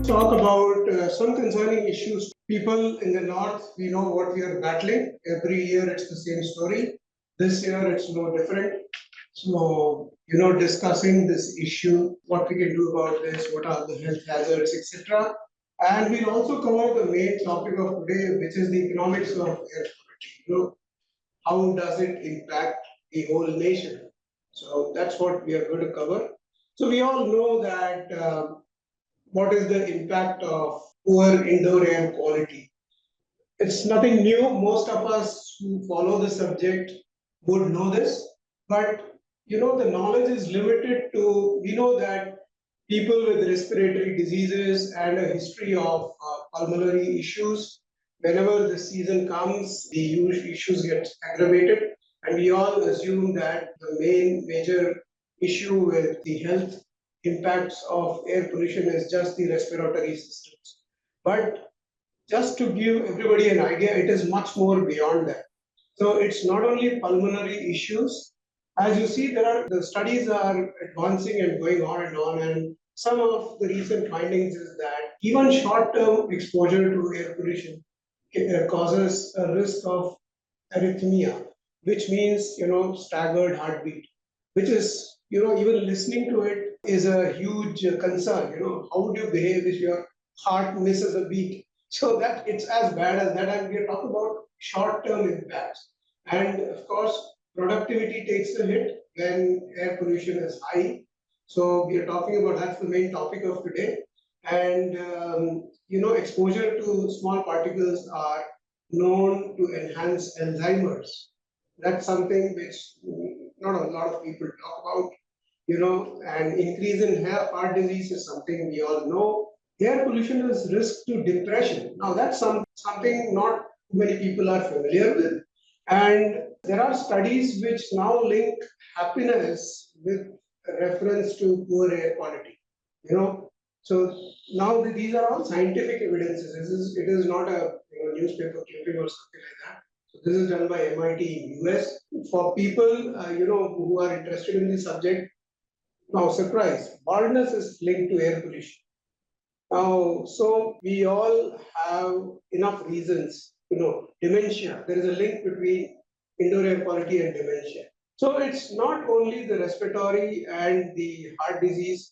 Talk about some concerning issues. People in the north, we know what we are battling. Every year it's the same story. This year it's no different. So, discussing this issue, what we can do about this, what are the health hazards, etc. And we'll also cover the main topic of today, which is the economics of air quality. How does it impact the whole nation? So that's what we are going to cover. So we all know that what is the impact of poor indoor air quality. It's nothing new. Most of us who follow the subject would know this, but the knowledge is limited to, we know that people with respiratory diseases and a history of pulmonary issues, whenever the season comes, the issues get aggravated, and we all assume that the major issue with the health impacts of air pollution is just the respiratory systems. But just to give everybody an idea, it is much more beyond that. So it's not only pulmonary issues. As you see, the studies are advancing and going on, and some of the recent findings is that even short-term exposure to air pollution causes a risk of arrhythmia, which means staggered heartbeat, which is even listening to it is a huge concern. How would you behave if your heart misses a beat? So that it's as bad as that, and we are talking about short-term impacts. And of course, productivity takes a hit when air pollution is high. So we are talking about that's the main topic of today. And exposure to small particles are known to enhance Alzheimer's. That's something which not a lot of people talk about. And increase in heart disease is something we all know. Air pollution is risk to depression. Now that's something not many people are familiar with. And there are studies which now link happiness with reference to poor air quality. So now these are all scientific evidences. It is not a newspaper clipping or something like that. So this is done by MIT in US. For people who are interested in the subject, now surprise, baldness is linked to air pollution. Now, so we all have enough reasons to know dementia. There is a link between indoor air quality and dementia. So it's not only the respiratory and the heart disease.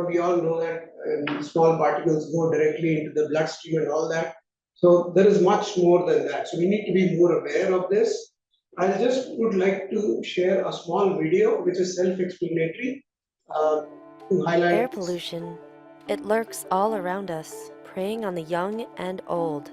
We all know that small particles go directly into the bloodstream and all that. So there is much more than that. So we need to be more aware of this. I just would like to share a small video which is self-explanatory to highlight Air this. pollution. It lurks all around us, preying on the young and old.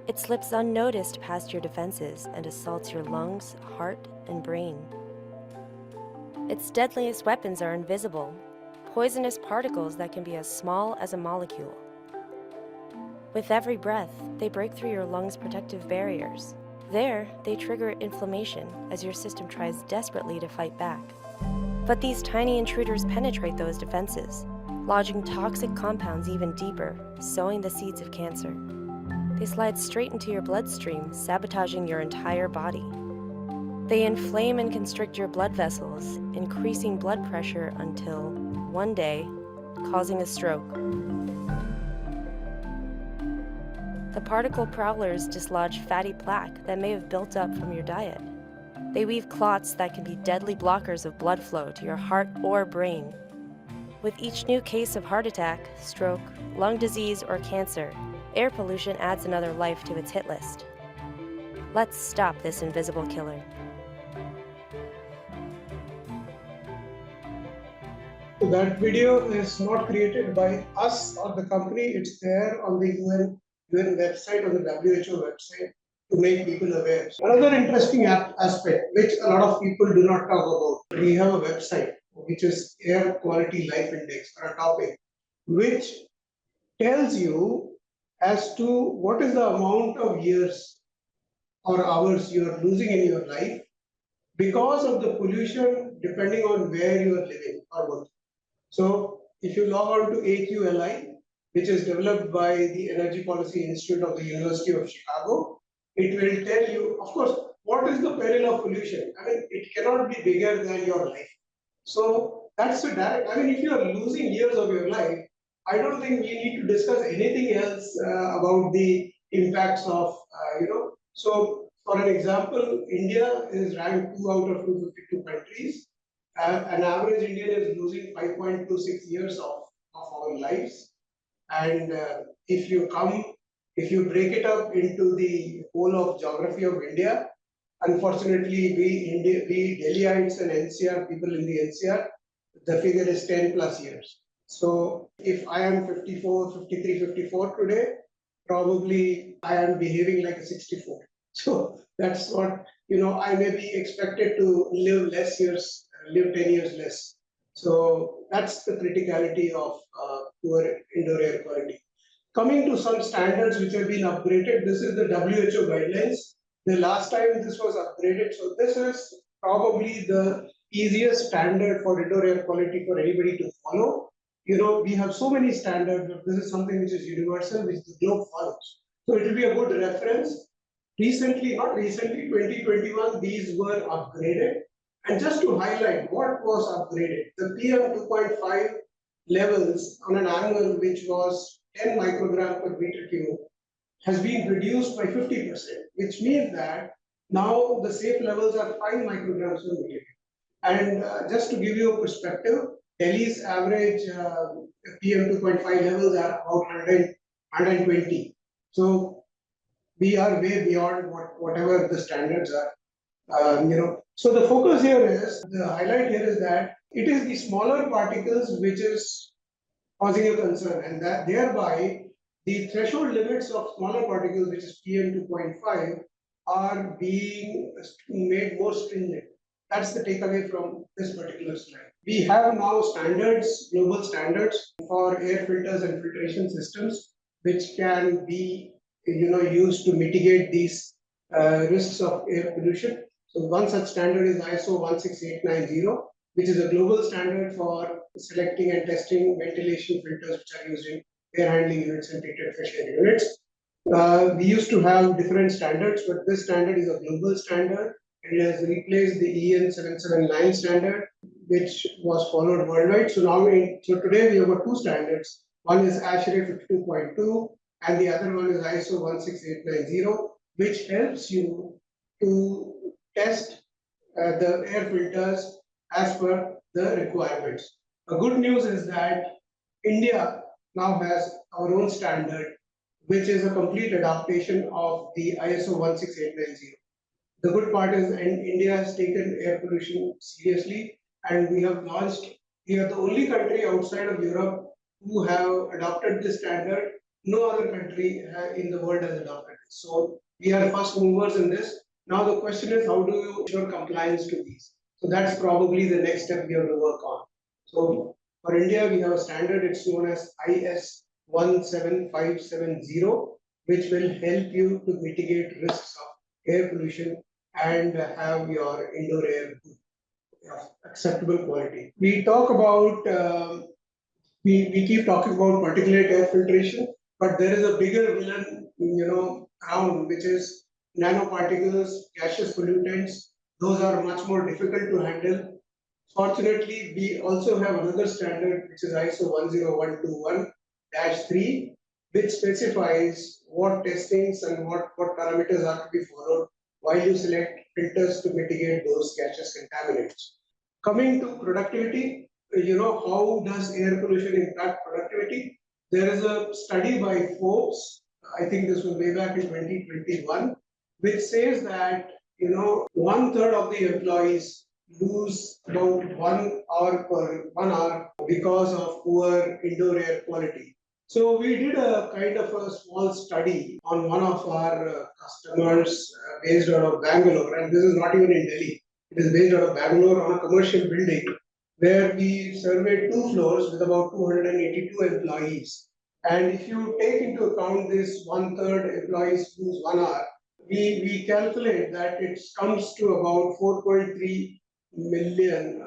It slips unnoticed past your defenses and assaults your lungs, heart, and brain. Its deadliest weapons are invisible, poisonous particles that can be as small as a molecule. With every breath, they break through your lungs' protective barriers. There, they trigger inflammation as your system tries desperately to fight back. But these tiny intruders penetrate those defenses, lodging toxic compounds even deeper, sowing the seeds of cancer. They slide straight into your bloodstream, sabotaging your entire body. They inflame and constrict your blood vessels, increasing blood pressure until, one day, causing a stroke. The particle prowlers dislodge fatty plaque that may have built up from your diet. They weave clots that can be deadly blockers of blood flow to your heart or brain. With each new case of heart attack, stroke, lung disease, or cancer, air pollution adds another life to its hit list. Let's stop this invisible killer. That video is not created by us or the company. It's there on the UN website, on the WHO website, to make people aware. Another interesting aspect, which a lot of people do not talk about, we have a website, which is Air Quality Life Index, or a topic, which tells you as to what is the amount of years or hours you are losing in your life because of the pollution, depending on where you are living or working. So if you log on to AQLI, which is developed by the Energy Policy Institute of the University of Chicago, it will tell you, of course, what is the peril of pollution. I mean, it cannot be bigger than your life. So that's the direct, I mean, if you are losing years of your life, I don't think we need to discuss anything else about the impacts of, So, for an example, India is ranked 2 out of 252 countries. An average Indian is losing 5.26 years of our lives. And if you break it up into the whole of geography of India, unfortunately, we Delhiites and NCR people in the NCR, the figure is 10 plus years. So if I am 54, 53, 54 today, probably I am behaving like a 64. So that's what, I may be expected to live less years, live 10 years less. So that's the criticality of poor indoor air quality. Coming to some standards which have been upgraded, this is the WHO guidelines. The last time this was upgraded, so this is probably the easiest standard for indoor air quality for anybody to follow. We have so many standards, but this is something which is universal, which the globe follows. So it will be a good reference. Not recently, 2021, these were upgraded. And just to highlight what was upgraded, the PM 2.5 levels on an annual, which was 10 microgram per meter cube, has been reduced by 50%, which means that now the safe levels are 5 micrograms per meter cube. And just to give you a perspective, Delhi's average PM 2.5 levels are about 120. So we are way beyond whatever the standards are. So the focus here is, the highlight here is that it is the smaller particles which is causing a concern, and that thereby the threshold limits of smaller particles, which is PM 2.5, are being made more stringent. That's the takeaway from this particular slide. We have now standards, global standards for air filters and filtration systems, which can be used to mitigate these risks of air pollution. So one such standard is ISO 16890, which is a global standard for selecting and testing ventilation filters which are used in air handling units and treated fresh air units. We used to have different standards, but this standard is a global standard. It has replaced the EN 779 standard, which was followed worldwide. So today we have got two standards. One is ASHRAE 52.2 and the other one is ISO 16890, which helps you to test the air filters as per the requirements. The good news is that India now has our own standard, which is a complete adaptation of the ISO 16890. The good part is, and India has taken air pollution seriously, and we are the only country outside of Europe who have adopted this standard. No other country in the world has adopted it. So we are first movers in this. Now the question is, how do you ensure compliance to these? So that's probably the next step we have to work on. So for India, we have a standard, it's known as IS 17570, which will help you to mitigate risks of air pollution and have your indoor air of acceptable quality. We talk about, we keep talking about particulate air filtration, but there is a bigger villain, around, which is nanoparticles, gaseous pollutants. Those are much more difficult to handle. Fortunately, we also have another standard, which is ISO 10121-3, which specifies what testings and what parameters are to be followed while you select filters to mitigate those gaseous contaminants. Coming to productivity, how does air pollution impact productivity? There is a study by Forbes, I think this was way back in 2021, which says that 1/3 of the employees lose about 1 hour because of poor indoor air quality. So we did a kind of a small study on one of our customers based out of Bangalore, and this is not even in Delhi. It is based out of Bangalore on a commercial building where we surveyed 2 floors with about 282 employees. And if you take into account this 1/3 employees lose 1 hour, we calculate that it comes to about 4.3 million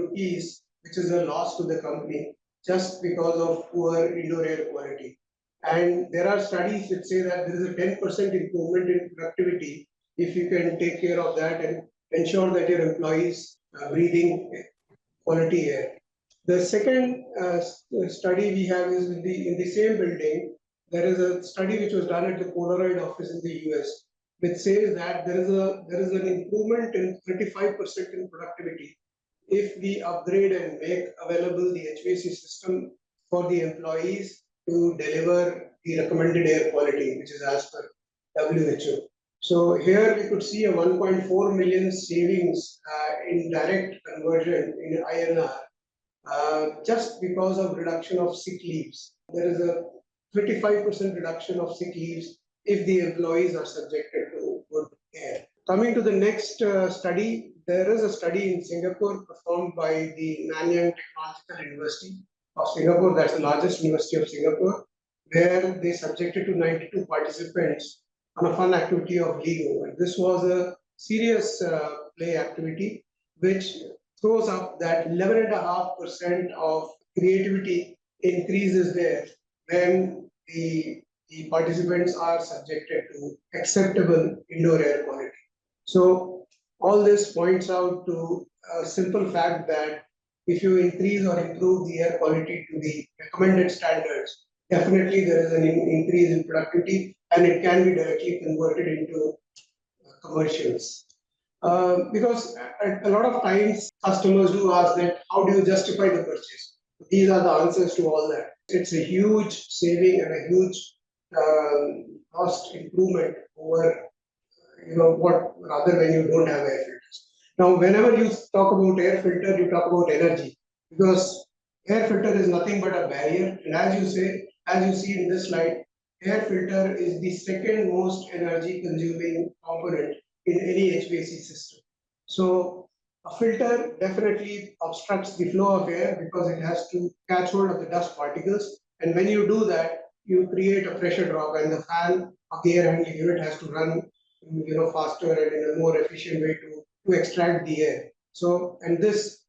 rupees, which is a loss to the company just because of poor indoor air quality. And there are studies which say that there is a 10% improvement in productivity if you can take care of that and ensure that your employees are breathing quality air. The second study we have is in the same building. There is a study which was done at the Polaroid office in the US, which says that there is an improvement in 35% in productivity if we upgrade and make available the HVAC system for the employees to deliver the recommended air quality, which is as per WHO. So here we could see a 1.4 million savings in direct conversion in INR just because of reduction of sick leaves. There is a 35% reduction of sick leaves if the employees are subjected to good air. Coming to the next study, there is a study in Singapore performed by the Nanyang Technological University of Singapore, that's the largest university of Singapore, where they subjected to 92 participants on a fun activity of Lego. And this was a serious play activity which throws up that 11.5% of creativity increases there when the participants are subjected to acceptable indoor air quality. So all this points out to a simple fact that if you increase or improve the air quality to the recommended standards, definitely there is an increase in productivity and it can be directly converted into commercials. Because a lot of times customers do ask that how do you justify the purchase? These are the answers to all that. It's a huge saving and a huge cost improvement over what rather when you don't have air filters. Now, whenever you talk about air filter, you talk about energy because air filter is nothing but a barrier. And as you see in this slide, air filter is the second most energy consuming component in any HVAC system. So a filter definitely obstructs the flow of air because it has to catch hold of the dust particles. And when you do that, you create a pressure drop and the fan of the air handling unit has to run faster and in a more efficient way to extract the air. So, and this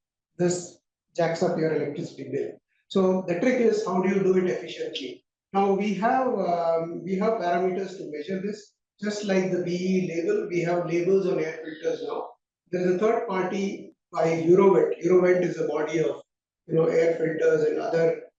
jacks up your electricity bill. So the trick is how do you do it efficiently? Now we have parameters to measure this. Just like the BE label, we have labels on air filters now. There is a third party by Eurovent. Eurovent is a body of air filters and other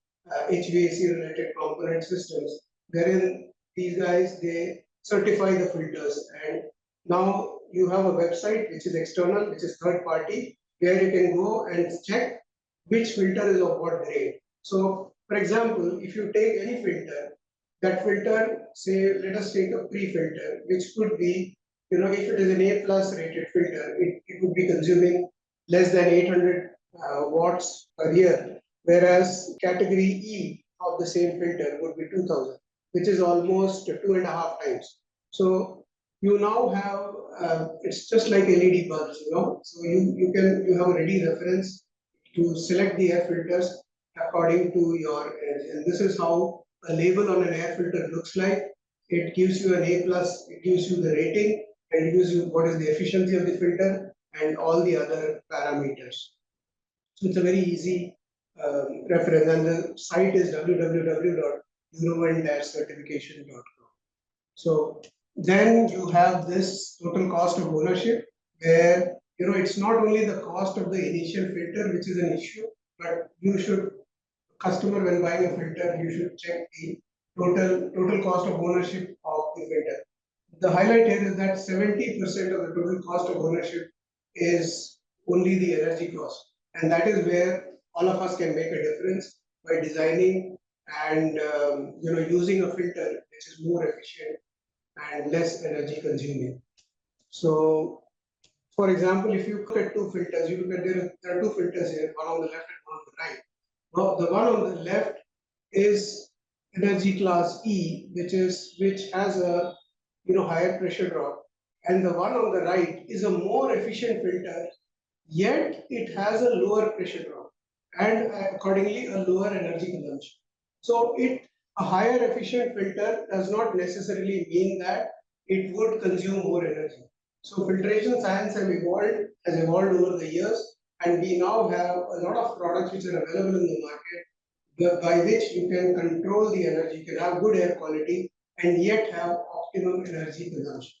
HVAC related component systems, wherein these guys they certify the filters. And now you have a website which is external, which is third party, where you can go and check which filter is of what grade. So, for example, if you take any filter, that filter, say, let us take a pre-filter, which could be, if it is an A plus rated filter, it would be consuming less than 800 watts per year, whereas category E of the same filter would be 2000, which is almost 2.5 times. So you now have, it's just like LED bulbs, so you have a ready reference to select the air filters according to your energy. And this is how a label on an air filter looks like. It gives you an A plus, it gives you the rating, and it gives you what is the efficiency of the filter and all the other parameters. So it's a very easy reference, and the site is www.eurovent-certification.com. So then you have this total cost of ownership, where it's not only the cost of the initial filter which is an issue, but you should, customer when buying a filter, you should check the total cost of ownership of the filter. The highlight here is that 70% of the total cost of ownership is only the energy cost, and that is where all of us can make a difference by designing and using a filter which is more efficient and less energy consuming. So, for example, if you look at two filters, you look at there are two filters here, one on the left and one on the right. Now, the one on the left is energy class E, which has a higher pressure drop, and the one on the right is a more efficient filter, yet it has a lower pressure drop and accordingly a lower energy consumption. So a higher efficient filter does not necessarily mean that it would consume more energy. So filtration science has evolved over the years, and we now have a lot of products which are available in the market by which you can control the energy, you can have good air quality and yet have optimum energy consumption.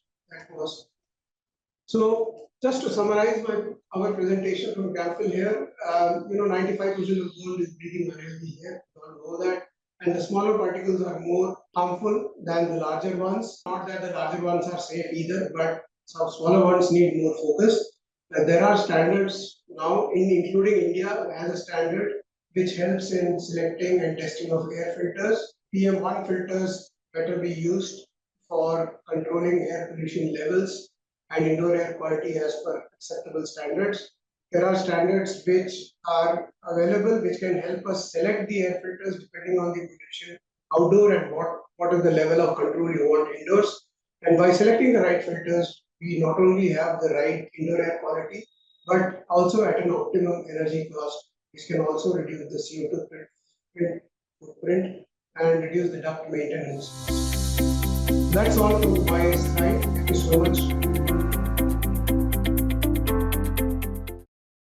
So just to summarize our presentation from Camfil here, 95% of gold is breathing unhealthy here. You all know that. And the smaller particles are more harmful than the larger ones. Not that the larger ones are safe either, but some smaller ones need more focus. There are standards now, including India has a standard which helps in selecting and testing of air filters. PM1 filters better be used for controlling air pollution levels and indoor air quality as per acceptable standards. There are standards which are available which can help us select the air filters depending on the pollution outdoor and what is the level of control you want indoors. And by selecting the right filters, we not only have the right indoor air quality, but also at an optimum energy cost, which can also reduce the CO2 footprint and reduce the duct maintenance. That's all from my side. Thank you so much.